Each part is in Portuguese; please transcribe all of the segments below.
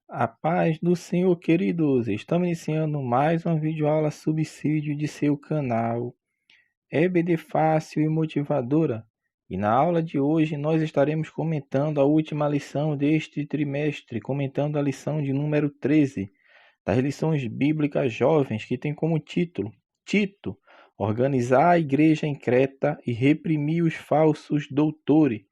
A paz do Senhor, queridos! Estamos iniciando mais uma videoaula subsídio de seu canal EBD Fácil e Motivadora. E na aula de hoje nós estaremos comentando a última lição deste trimestre, comentando a lição de número 13 das lições bíblicas jovens, que tem como título Tito, organizar a igreja em Creta e reprimir os falsos doutores.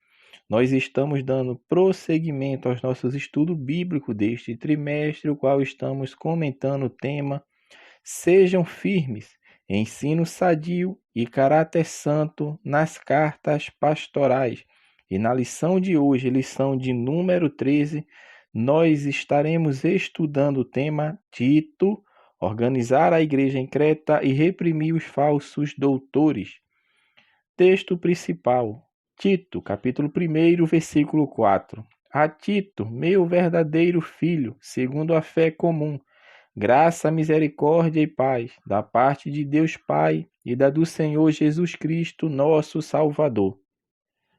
Nós estamos dando prosseguimento aos nossos estudos bíblicos deste trimestre, o qual estamos comentando o tema Sejam firmes, ensino sadio e caráter santo nas cartas pastorais. E na lição de hoje, lição de número 13, nós estaremos estudando o tema Tito, organizar a igreja em Creta e reprimir os falsos doutores. Texto principal. Tito, capítulo 1, versículo 4. A Tito, meu verdadeiro filho, segundo a fé comum, graça, misericórdia e paz, da parte de Deus Pai e da do Senhor Jesus Cristo, nosso Salvador.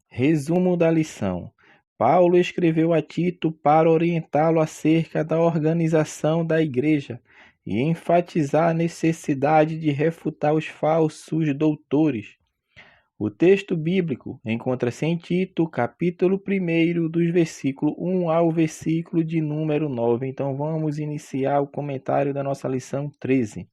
Resumo da lição. Paulo escreveu a Tito para orientá-lo acerca da organização da igreja e enfatizar a necessidade de refutar os falsos doutores. O texto bíblico encontra-se em Tito, capítulo 1, dos versículos 1 ao versículo de número 9. Então vamos iniciar o comentário da nossa lição 13.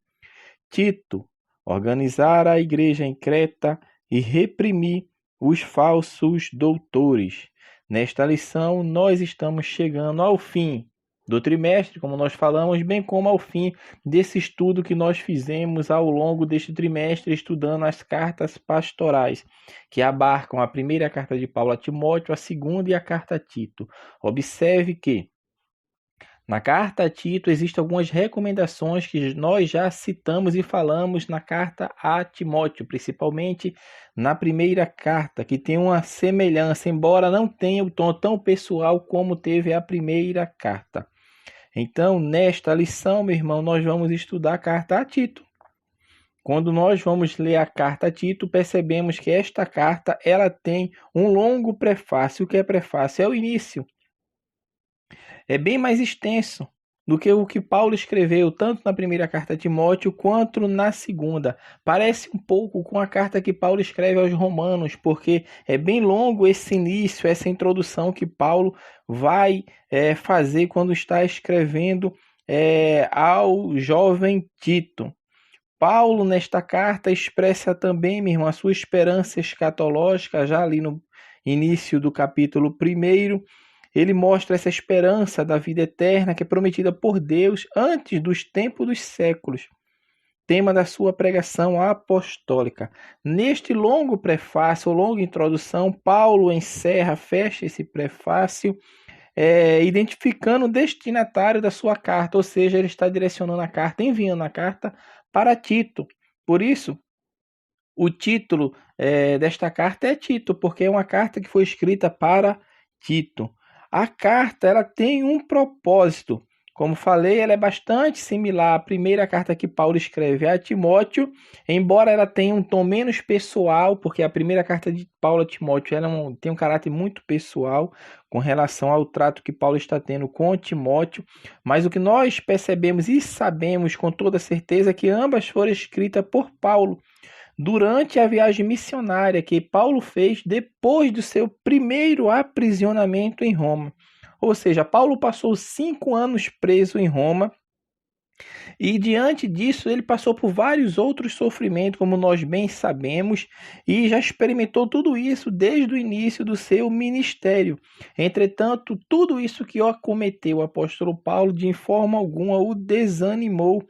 Tito, organizar a igreja em Creta e reprimir os falsos doutores. Nesta lição, nós estamos chegando ao fim do trimestre, como nós falamos, bem como ao fim desse estudo que nós fizemos ao longo deste trimestre, estudando as cartas pastorais, que abarcam a primeira carta de Paulo a Timóteo, a segunda e a carta a Tito. Observe que na carta a Tito existem algumas recomendações que nós já citamos e falamos na carta a Timóteo, principalmente na primeira carta, que tem uma semelhança, embora não tenha o tom tão pessoal como teve a primeira carta. Então, nesta lição, meu irmão, nós vamos estudar a carta a Tito. Quando nós vamos ler a carta a Tito, percebemos que esta carta ela tem um longo prefácio. O que é prefácio? É o início. É bem mais extenso do que o que Paulo escreveu, tanto na primeira carta a Timóteo quanto na segunda. Parece um pouco com a carta que Paulo escreve aos Romanos, porque é bem longo esse início, essa introdução que Paulo vai fazer quando está escrevendo ao jovem Tito. Paulo, nesta carta, expressa também, meu irmão, a sua esperança escatológica, já ali no início do capítulo 1. Ele mostra essa esperança da vida eterna que é prometida por Deus antes dos tempos dos séculos. Tema da sua pregação apostólica. Neste longo prefácio, ou longa introdução, Paulo fecha esse prefácio, identificando o destinatário da sua carta, ou seja, ele está direcionando a carta, enviando a carta para Tito. Por isso, o título desta carta é Tito, porque é uma carta que foi escrita para Tito. A carta ela tem um propósito. Como falei, ela é bastante similar à primeira carta que Paulo escreve a Timóteo, embora ela tenha um tom menos pessoal, porque a primeira carta de Paulo a Timóteo tem um caráter muito pessoal com relação ao trato que Paulo está tendo com Timóteo. Mas o que nós percebemos e sabemos com toda certeza é que ambas foram escritas por Paulo durante a viagem missionária que Paulo fez depois do seu primeiro aprisionamento em Roma. Ou seja, Paulo passou 5 anos preso em Roma e diante disso ele passou por vários outros sofrimentos, como nós bem sabemos, e já experimentou tudo isso desde o início do seu ministério. Entretanto, tudo isso que acometeu o apóstolo Paulo de forma alguma o desanimou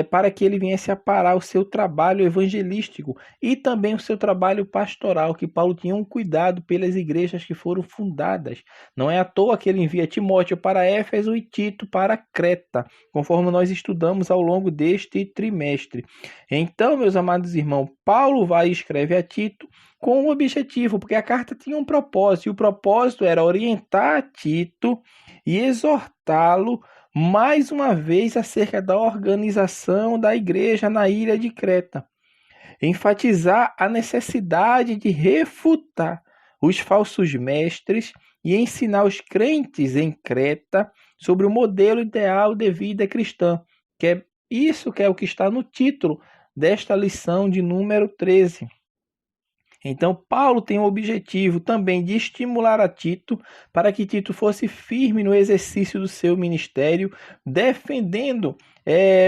para que ele viesse a parar o seu trabalho evangelístico e também o seu trabalho pastoral, que Paulo tinha um cuidado pelas igrejas que foram fundadas. Não é à toa que ele envia Timóteo para Éfeso e Tito para Creta, conforme nós estudamos ao longo deste trimestre. Então, meus amados irmãos, Paulo vai e escreve a Tito com um objetivo, porque a carta tinha um propósito, e o propósito era orientar Tito e exortá-lo mais uma vez acerca da organização da igreja na ilha de Creta. Enfatizar a necessidade de refutar os falsos mestres e ensinar os crentes em Creta sobre o modelo ideal de vida cristã, que é isso que é o que está no título desta lição de número 13. Então, Paulo tem o objetivo também de estimular a Tito para que Tito fosse firme no exercício do seu ministério, defendendo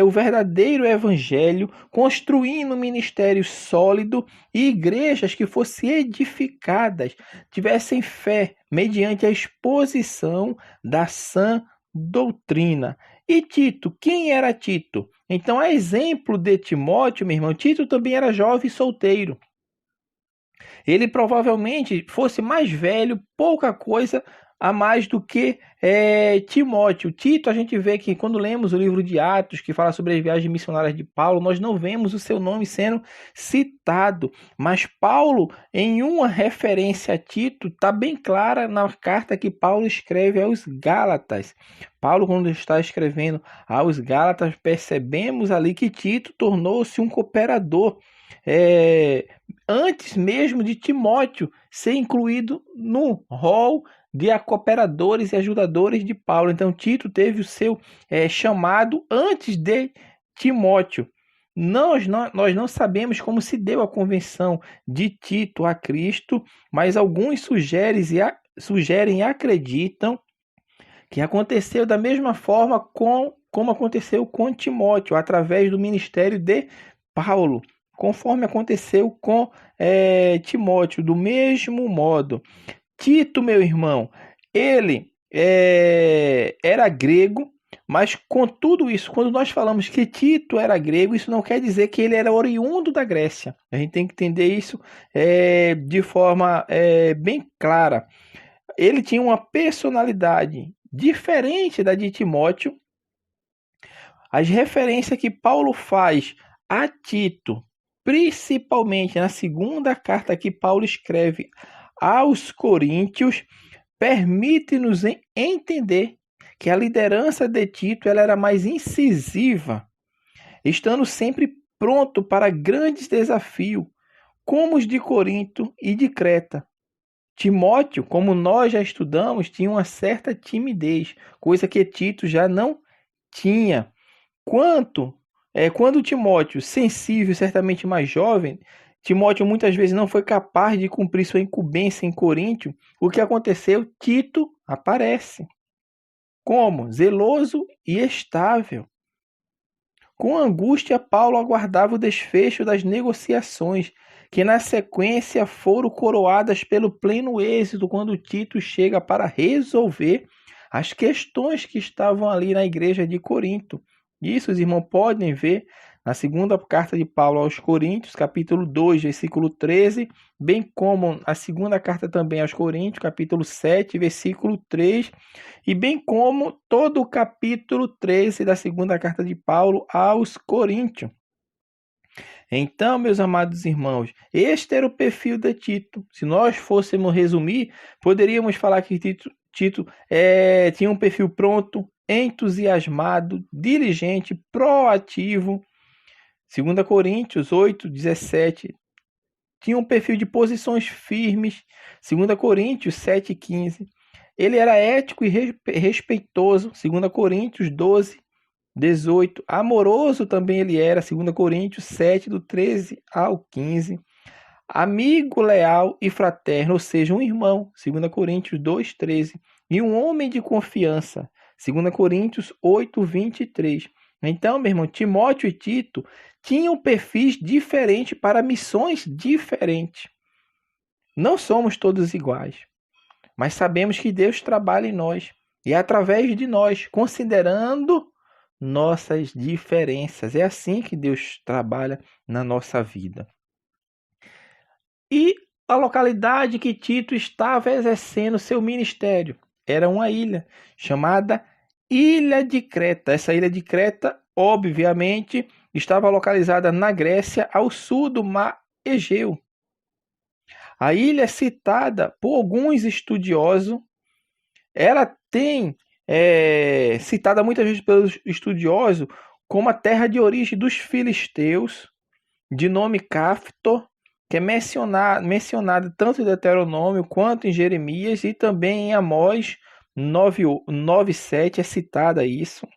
o verdadeiro evangelho, construindo um ministério sólido e igrejas que fossem edificadas, tivessem fé mediante a exposição da sã doutrina. E Tito, quem era Tito? Então, a exemplo de Timóteo, meu irmão, Tito também era jovem e solteiro. Ele provavelmente fosse mais velho, pouca coisa a mais do que Timóteo. Tito, a gente vê que quando lemos o livro de Atos, que fala sobre as viagens missionárias de Paulo, nós não vemos o seu nome sendo citado. Mas Paulo, em uma referência a Tito, está bem clara na carta que Paulo escreve aos Gálatas. Paulo, quando está escrevendo aos Gálatas, percebemos ali que Tito tornou-se um cooperador. Antes mesmo de Timóteo ser incluído no rol de cooperadores e ajudadores de Paulo. Então, Tito teve o seu chamado antes de Timóteo. Nós não sabemos como se deu a conversão de Tito a Cristo, mas alguns sugerem e acreditam que aconteceu da mesma forma como aconteceu com Timóteo, através do ministério de Paulo, conforme aconteceu com Timóteo, do mesmo modo. Tito, meu irmão, ele era grego, mas com tudo isso, quando nós falamos que Tito era grego, isso não quer dizer que ele era oriundo da Grécia. A gente tem que entender isso de forma bem clara. Ele tinha uma personalidade diferente da de Timóteo. As referências que Paulo faz a Tito, principalmente na segunda carta que Paulo escreve aos Coríntios, permite-nos entender que a liderança de Tito ela era mais incisiva, estando sempre pronto para grandes desafios, como os de Corinto e de Creta. Timóteo, como nós já estudamos, tinha uma certa timidez, coisa que Tito já não tinha. Quando Timóteo, sensível, certamente mais jovem, Timóteo muitas vezes não foi capaz de cumprir sua incumbência em Coríntio, o que aconteceu? Tito aparece como zeloso e estável. Com angústia, Paulo aguardava o desfecho das negociações, que na sequência foram coroadas pelo pleno êxito quando Tito chega para resolver as questões que estavam ali na igreja de Corinto. Isso os irmãos podem ver na segunda carta de Paulo aos Coríntios, capítulo 2, versículo 13, bem como a segunda carta também aos Coríntios, capítulo 7, versículo 3, e bem como todo o capítulo 13 da segunda carta de Paulo aos Coríntios. Então, meus amados irmãos, este era o perfil de Tito. Se nós fôssemos resumir, poderíamos falar que Tito tinha um perfil pronto, entusiasmado, diligente, proativo. 2 Coríntios 8, 17, tinha um perfil de posições firmes. 2 Coríntios 7, 15. Ele era ético e respeitoso. 2 Coríntios 12, 18. Amoroso também ele era. 2 Coríntios 7, do 13 ao 15. Amigo leal e fraterno, ou seja, um irmão. 2 Coríntios 2, 13. E um homem de confiança. 2 Coríntios 8, 23. Então, meu irmão, Timóteo e Tito tinham perfis diferentes para missões diferentes. Não somos todos iguais, mas sabemos que Deus trabalha em nós e através de nós, considerando nossas diferenças. É assim que Deus trabalha na nossa vida. E a localidade que Tito estava exercendo seu ministério era uma ilha chamada Ilha de Creta. Essa ilha de Creta, obviamente, estava localizada na Grécia, ao sul do mar Egeu. A ilha é citada por alguns estudiosos. Ela tem citada muitas vezes pelos estudiosos como a terra de origem dos filisteus, de nome Caftor, que é mencionada tanto em Deuteronômio quanto em Jeremias e também em Amós 9:7 é citada isso.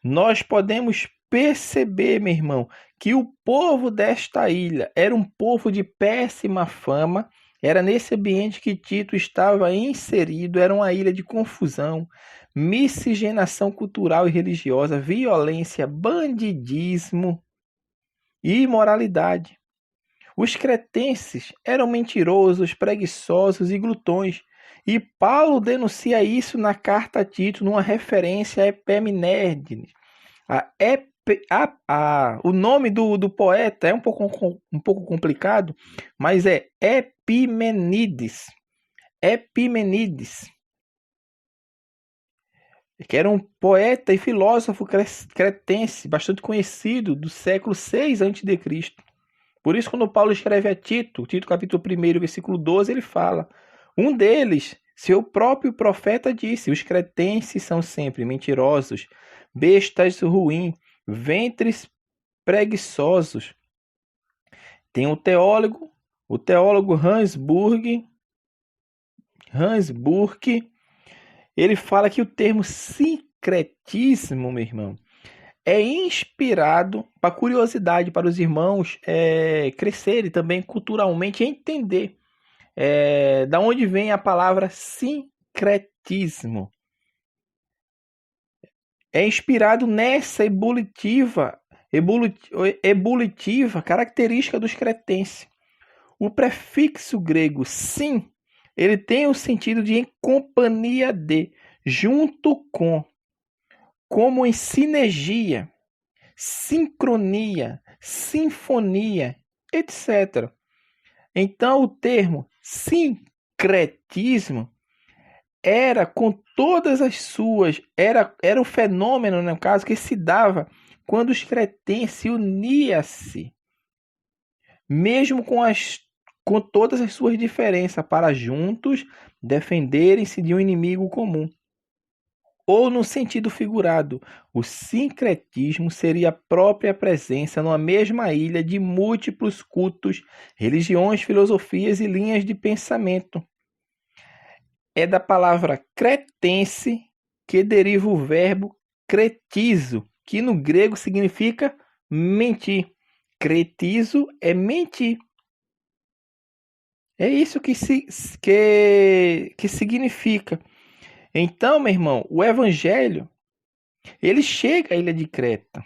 Nós podemos perceber, meu irmão, que o povo desta ilha era um povo de péssima fama. Era nesse ambiente que Tito estava inserido, era uma ilha de confusão, miscigenação cultural e religiosa, violência, bandidismo e imoralidade. Os cretenses eram mentirosos, preguiçosos e glutões. E Paulo denuncia isso na carta a Tito, numa referência a Epimenides. O nome do poeta é um pouco complicado, mas é Epimenides. Epimenides, que era um poeta e filósofo cretense, bastante conhecido, do século 6 a.C. Por isso, quando Paulo escreve a Tito, capítulo 1, versículo 12, ele fala: um deles, seu próprio profeta, disse: os cretenses são sempre mentirosos, bestas ruins, ventres preguiçosos. Tem o teólogo Hans Burke, ele fala que o termo sincretismo, meu irmão, é inspirado para curiosidade, para os irmãos crescerem também culturalmente e entender da onde vem a palavra sincretismo. É inspirado nessa ebulitiva característica dos cretenses. O prefixo grego sim, ele tem o sentido de em companhia de, junto com, como em sinergia, sincronia, sinfonia, etc. Então, o termo sincretismo era com todas as suas, era o fenômeno, no caso, que se dava quando os cretenses uniam-se, mesmo com todas as suas diferenças, para juntos defenderem-se de um inimigo comum. Ou, no sentido figurado, o sincretismo seria a própria presença numa mesma ilha de múltiplos cultos, religiões, filosofias e linhas de pensamento. É da palavra cretense que deriva o verbo cretizo, que no grego significa mentir. Cretizo é mentir. É isso que significa. Então, meu irmão, o evangelho, ele chega à ilha de Creta.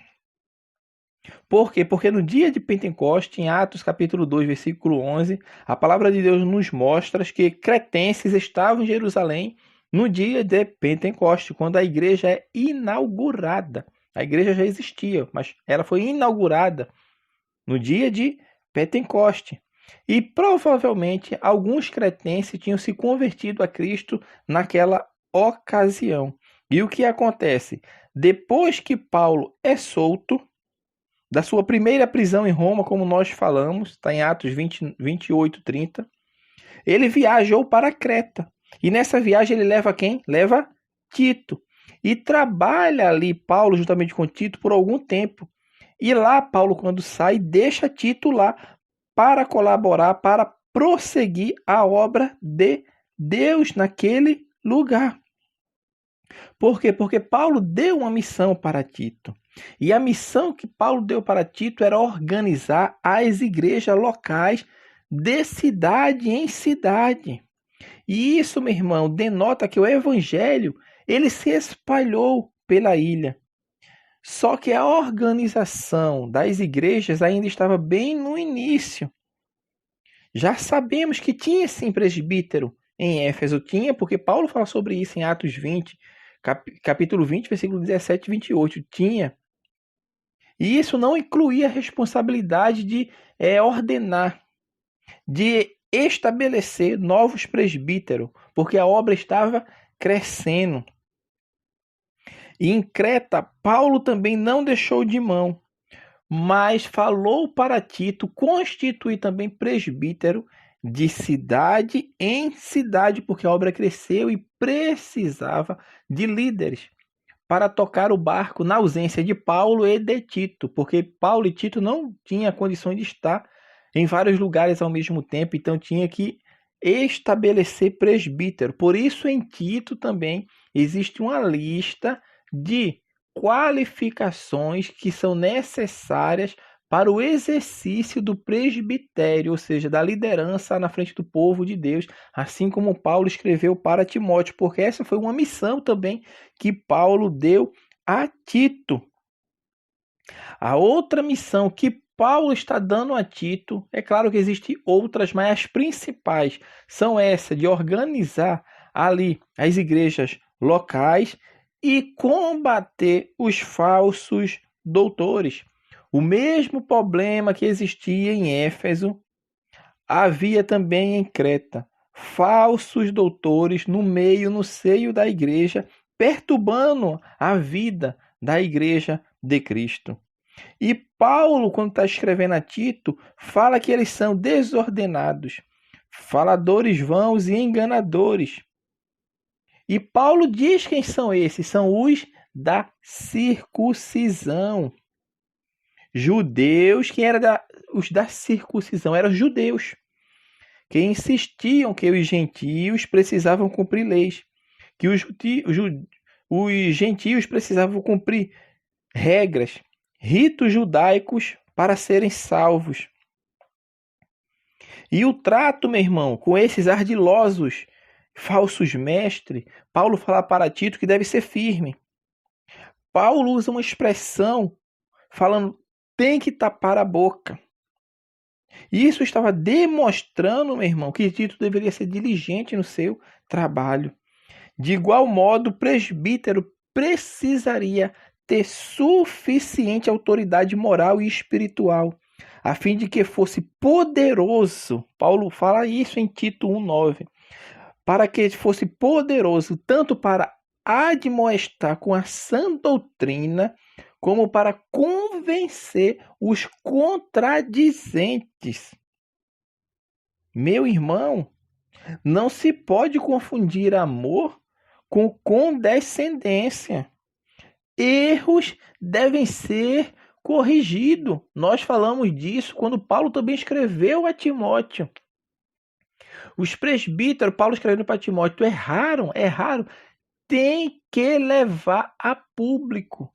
Por quê? Porque no dia de Pentecoste, em Atos capítulo 2, versículo 11, a palavra de Deus nos mostra que cretenses estavam em Jerusalém no dia de Pentecoste, quando a igreja é inaugurada. A igreja já existia, mas ela foi inaugurada no dia de Pentecoste. E provavelmente alguns cretenses tinham se convertido a Cristo naquela ocasião. E o que acontece? Depois que Paulo é solto da sua primeira prisão em Roma, como nós falamos, está em Atos 28, 30, ele viajou para Creta. E nessa viagem ele leva quem? Leva Tito. E trabalha ali Paulo juntamente com Tito por algum tempo. E lá Paulo, quando sai, deixa Tito lá para colaborar, para prosseguir a obra de Deus naquele lugar. Por quê? Porque Paulo deu uma missão para Tito. E a missão que Paulo deu para Tito era organizar as igrejas locais de cidade em cidade. E isso, meu irmão, denota que o evangelho ele se espalhou pela ilha. Só que a organização das igrejas ainda estava bem no início. Já sabemos que tinha sim presbítero em Éfeso, tinha, porque Paulo fala sobre isso em Atos 20, capítulo 20, versículo 17 e 28, tinha. E isso não incluía a responsabilidade de ordenar, de estabelecer novos presbíteros, porque a obra estava crescendo. E em Creta, Paulo também não deixou de mão, mas falou para Tito constituir também presbítero de cidade em cidade, porque a obra cresceu e precisava de líderes para tocar o barco na ausência de Paulo e de Tito, porque Paulo e Tito não tinham condições de estar em vários lugares ao mesmo tempo, então tinha que estabelecer presbítero. Por isso, em Tito também existe uma lista de qualificações que são necessárias para o exercício do presbitério, ou seja, da liderança na frente do povo de Deus, assim como Paulo escreveu para Timóteo, porque essa foi uma missão também que Paulo deu a Tito. A outra missão que Paulo está dando a Tito, é claro que existem outras, mas as principais são essa de organizar ali as igrejas locais e combater os falsos doutores. O mesmo problema que existia em Éfeso, havia também em Creta. Falsos doutores no seio da igreja, perturbando a vida da igreja de Cristo. E Paulo, quando está escrevendo a Tito, fala que eles são desordenados, faladores vãos e enganadores. E Paulo diz quem são esses, são os da circuncisão. Judeus, os da circuncisão eram judeus, que insistiam que os gentios precisavam cumprir leis, que os gentios precisavam cumprir regras, ritos judaicos para serem salvos. E o trato, meu irmão, com esses ardilosos, falsos mestres, Paulo fala para Tito que deve ser firme. Paulo usa uma expressão falando, tem que tapar a boca. E isso estava demonstrando, meu irmão, que Tito deveria ser diligente no seu trabalho. De igual modo, o presbítero precisaria ter suficiente autoridade moral e espiritual, a fim de que fosse poderoso. Paulo fala isso em Tito 1:9. Para que fosse poderoso tanto para admoestar com a sã doutrina, como para convencer os contradizentes. Meu irmão, não se pode confundir amor com condescendência. Erros devem ser corrigidos. Nós falamos disso quando Paulo também escreveu a Timóteo. Os presbíteros, Paulo escrevendo para Timóteo, erraram. Tem que levar a público.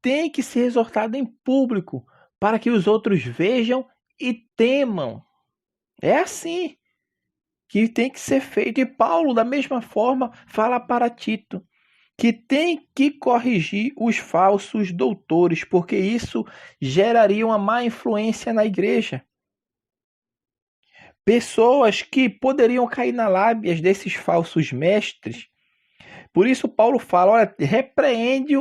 Tem que ser exortado em público, para que os outros vejam e temam. É assim que tem que ser feito. E Paulo, da mesma forma, fala para Tito que tem que corrigir os falsos doutores, porque isso geraria uma má influência na igreja. Pessoas que poderiam cair na lábias desses falsos mestres. Por isso Paulo fala, olha, repreende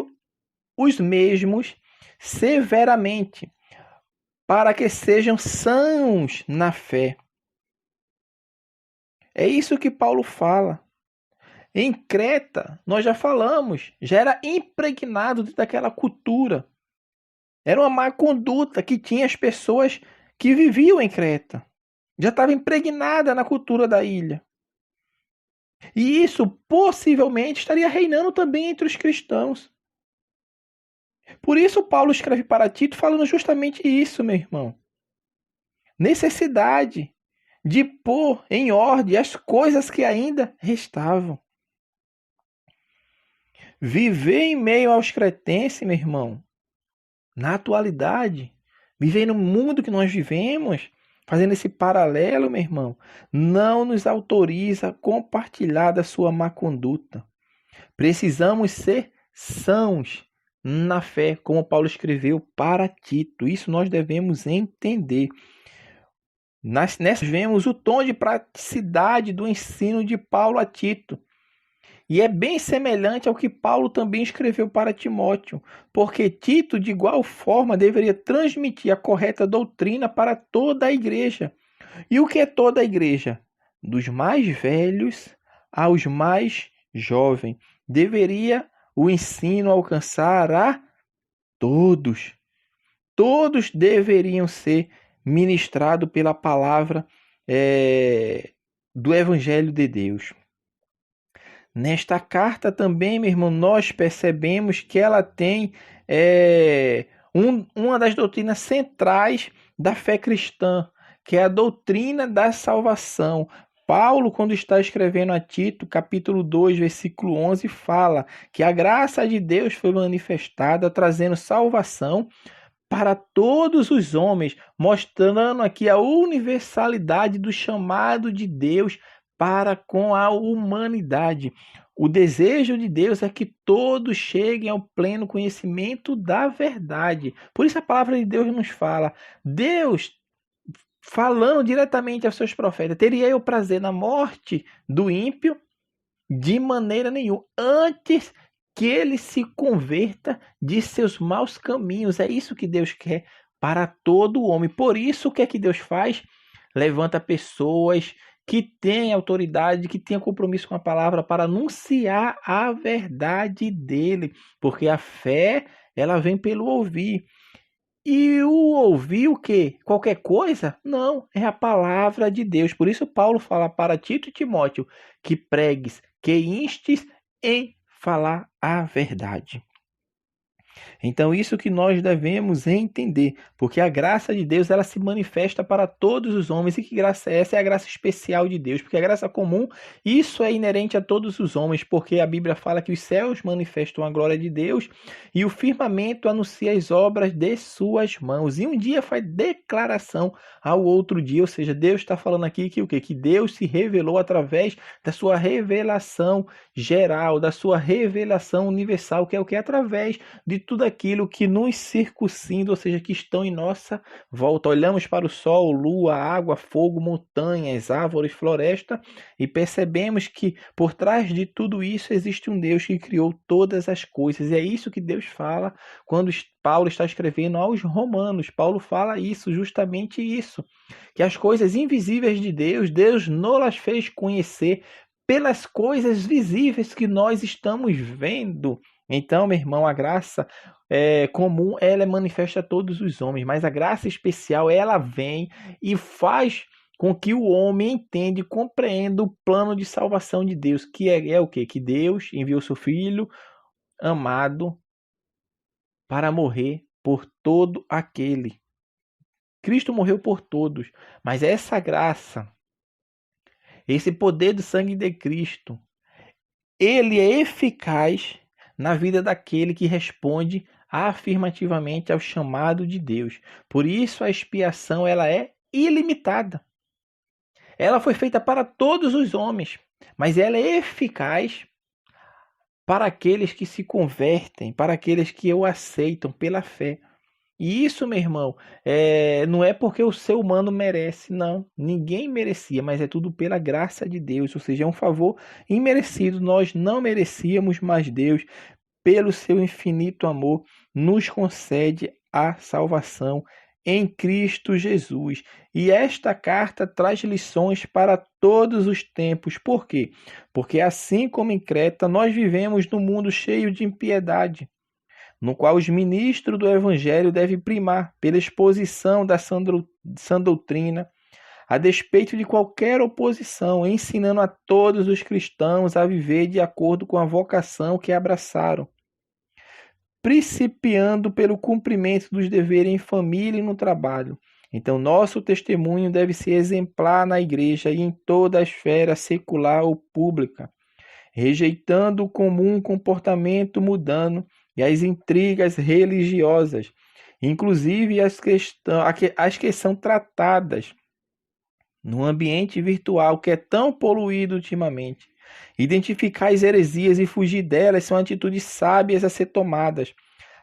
os mesmos severamente, para que sejam sãos na fé. É isso que Paulo fala. Em Creta, nós já falamos, já era impregnado daquela cultura. Era uma má conduta que tinha as pessoas que viviam em Creta. Já estava impregnada na cultura da ilha. E isso possivelmente estaria reinando também entre os cristãos. Por isso Paulo escreve para Tito falando justamente isso, meu irmão. Necessidade de pôr em ordem as coisas que ainda restavam. Viver em meio aos cretenses, meu irmão, na atualidade, viver no mundo que nós vivemos, fazendo esse paralelo, meu irmão, não nos autoriza a compartilhar da sua má conduta. Precisamos ser sãos na fé, como Paulo escreveu para Tito. Isso nós devemos entender. Nessa vemos o tom de praticidade do ensino de Paulo a Tito. E é bem semelhante ao que Paulo também escreveu para Timóteo, porque Tito, de igual forma, deveria transmitir a correta doutrina para toda a igreja. E o que é toda a igreja? Dos mais velhos aos mais jovens. Deveria o ensino alcançar a todos. Todos deveriam ser ministrados pela palavra do Evangelho de Deus. Nesta carta também, meu irmão, nós percebemos que ela tem uma das doutrinas centrais da fé cristã, que é a doutrina da salvação. Paulo, quando está escrevendo a Tito, capítulo 2, versículo 11, fala que a graça de Deus foi manifestada, trazendo salvação para todos os homens, mostrando aqui a universalidade do chamado de Deus para com a humanidade. O desejo de Deus é que todos cheguem ao pleno conhecimento da verdade. Por isso a palavra de Deus nos fala. Deus, falando diretamente aos seus profetas, teria eu prazer na morte do ímpio? De maneira nenhuma. Antes que ele se converta de seus maus caminhos. É isso que Deus quer para todo homem. Por isso, o que é que Deus faz? Levanta pessoas que têm autoridade, que têm compromisso com a palavra para anunciar a verdade dele. Porque a fé, ela vem pelo ouvir. E o ouvir o quê? Qualquer coisa? Não, é a palavra de Deus. Por isso Paulo fala para Tito e Timóteo que pregues, que instes em falar a verdade. Então isso que nós devemos entender, porque a graça de Deus ela se manifesta para todos os homens. E que graça é essa? É a graça especial de Deus, porque a graça comum, isso é inerente a todos os homens, porque a Bíblia fala que os céus manifestam a glória de Deus e o firmamento anuncia as obras de suas mãos. E um dia faz declaração ao outro dia, ou seja, Deus está falando aqui que o quê? Que Deus se revelou através da sua revelação geral, da sua revelação universal, que é o que? Através de tudo aquilo que nos circunda, ou seja, que estão em nossa volta. Olhamos para o sol, lua, água, fogo, montanhas, árvores, floresta e percebemos que por trás de tudo isso existe um Deus que criou todas as coisas. E é isso que Deus fala quando Paulo está escrevendo aos Romanos. Paulo fala isso, justamente isso, que as coisas invisíveis de Deus, Deus não as fez conhecer pelas coisas visíveis que nós estamos vendo. Então, meu irmão, a graça comum, ela é manifesta a todos os homens, mas a graça especial, ela vem e faz com que o homem entenda e compreenda o plano de salvação de Deus, que é o quê? Que Deus enviou seu Filho amado para morrer por todo aquele. Cristo morreu por todos, mas essa graça, esse poder do sangue de Cristo, ele é eficaz na vida daquele que responde afirmativamente ao chamado de Deus. Por isso a expiação ela é ilimitada. Ela foi feita para todos os homens, mas ela é eficaz para aqueles que se convertem, para aqueles que o aceitam pela fé. E isso, meu irmão, não é porque o ser humano merece, não. Ninguém merecia, mas é tudo pela graça de Deus. Ou seja, é um favor imerecido. Nós não merecíamos, mas Deus, pelo seu infinito amor, nos concede a salvação em Cristo Jesus. E esta carta traz lições para todos os tempos. Por quê? Porque assim como em Creta, nós vivemos num mundo cheio de impiedade, no qual os ministros do Evangelho devem primar pela exposição da sã doutrina, a despeito de qualquer oposição, ensinando a todos os cristãos a viver de acordo com a vocação que abraçaram, principiando pelo cumprimento dos deveres em família e no trabalho. Então, nosso testemunho deve ser exemplar na igreja e em toda a esfera secular ou pública, rejeitando o comum comportamento mundano e as intrigas religiosas, inclusive as que são tratadas no ambiente virtual que é tão poluído ultimamente. Identificar as heresias e fugir delas são atitudes sábias a ser tomadas,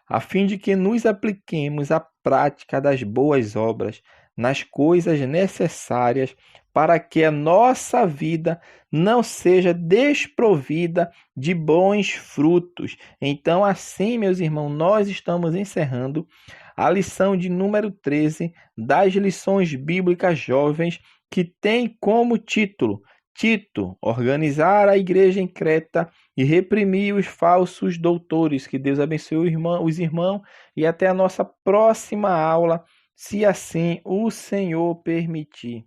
a fim de que nos apliquemos à prática das boas obras, nas coisas necessárias para que a nossa vida não seja desprovida de bons frutos. Então, assim, meus irmãos, nós estamos encerrando a lição de número 13 das lições bíblicas jovens, que tem como título: Tito, organizar a igreja em Creta e reprimir os falsos doutores. Que Deus abençoe os irmãos e até a nossa próxima aula, se assim o Senhor permitir.